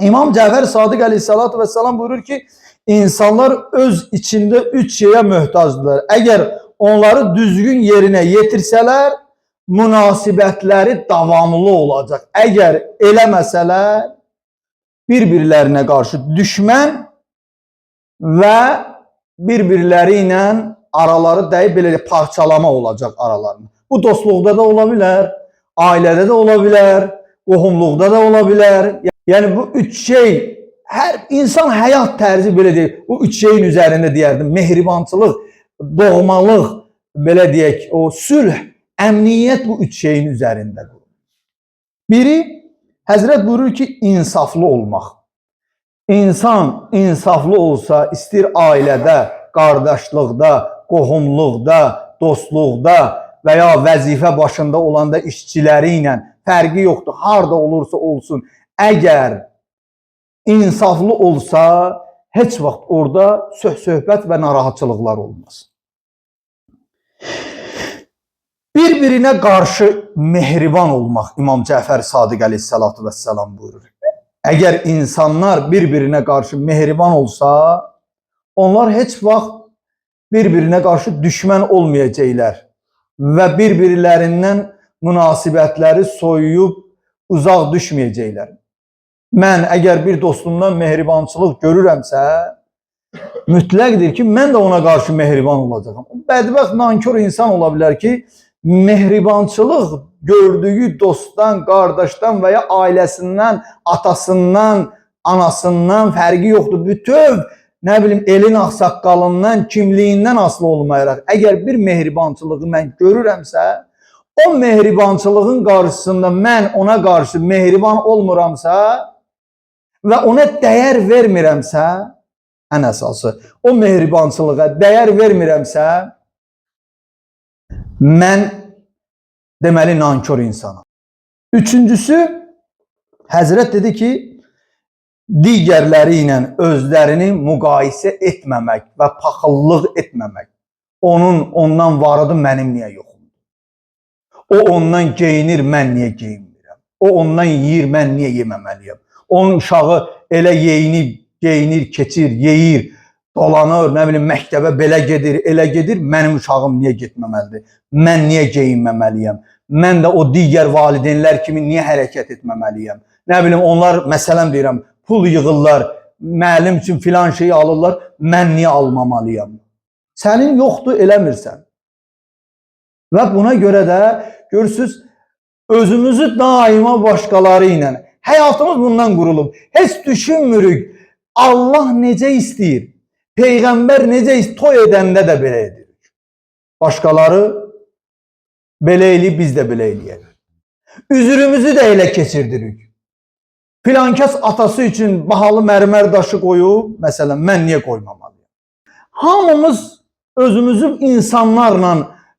İmam Cəfər Sadiq əleyhissalatu vesselam buyurur ki, insanlar öz içində 3 şeyə möhtacdırlar. Əgər onları düzgün yerinə yetirsələr, münasibətləri davamlı olacaq. Əgər eləməsələr, bir-birlərinə qarşı düşmən və bir-birləri ilə araları dəyib belə parçalama olacaq aralarında. Bu dostluqda da ola bilər, ailədə də ola bilər, qohumluqda da ola bilər. Yəni bu 3 şey, hər insan həyat tərzi belə deyil. Bu 3 şeyin üzərində deyərdim. Mehribançılıq, doğmalıq, belə deyək, o sülh, əmniyyət bu 3 şeyin üzərində. Biri, Həzrət buyurur ki, insaflı olmaq. İnsan insaflı olsa, istir ailədə, qardaşlıqda, qohumluqda, dostluqda və ya vəzifə başında olanda işçiləri ilə fərqi yoxdur. Harada olursa olsun, əgər insaflı olsa, heç vaxt orada söhbət və narahatçılıqlar olmaz. Bir-birinə qarşı mehriban olmaq, İmam Cəfər Sadiq əleyhissalatu vesselam buyurur. Əgər insanlar bir-birinə qarşı mehriban olsa, onlar heç vaxt bir-birinə qarşı düşmən olmayacaqlar və bir-birlərindən münasibətləri soyuyub uzaq düşməyəcəklər. Mən əgər bir dostumdan mehribançılıq görürəmsə, mütləqdir ki, mən də ona qarşı mehriban olacağam. Bədbəxt, nankör insan ola bilər ki, mehribançılıq gördüyü dostdan, qardaşdan və ya ailəsindən, atasından, anasından fərqi yoxdur. Bütöv, nə bilim, elin ağsaqqalından, kimliyindən asılı olmayaraq, əgər bir mehribançılığı mən görürəmsə, o mehribançılığın qarşısında mən ona qarşı mehriban olmuramsa və ona dəyər vermirəmsə, ən əsası, o mehribançılığa dəyər vermirəmsə, mən deməli nankör insanım. Üçüncüsü, Həzrət dedi ki, digərləri ilə özlərini müqayisə etməmək və paxıllıq etməmək. Ondan varıdır, mənim niyə yoxumdur? O ondan geyinir, mən niyə geyinmirəm? O ondan yeyir, mən niyə yeməməliyəm? Onun uşağı elə geyinir, keçir, yeyir, dolanır, nə bilim, məktəbə belə gedir, elə gedir, mənim uşağım niyə getməməlidir? Mən niyə geyinməməliyəm? Mən də o digər valideynlər kimi niyə hərəkət etməməliyəm? Nə bilim, onlar, məsələn deyirəm, pul yığırlar, müəllim üçün filan şeyi alırlar, mən niyə almamalıyam? Sənin yoxdur, eləmirsən. Və buna görə də, görürsünüz, özümüzü daima başqaları ilə, həyatımız bundan qurulub. Heç düşünmürük, Allah necə istəyir? Peyğəmbər necə toy edəndə də belə edirik. Başqaları belə eləyib, biz də belə eləyək. Üzrümüzü də elə keçirdirik. Filankəs atası üçün bahalı mərmər daşı qoyub, məsələn, mən niyə qoymamalıyım? Hamımız özümüzü insanlarla,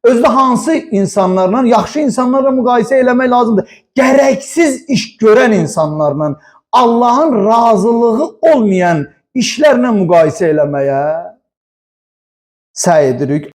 özdə hansı insanlarla, yaxşı insanlarla müqayisə eləmək lazımdır. Gərəksiz iş görən insanlarla, Allahın razılığı olmayan işlərlə müqayisə eləməyə səy edirik.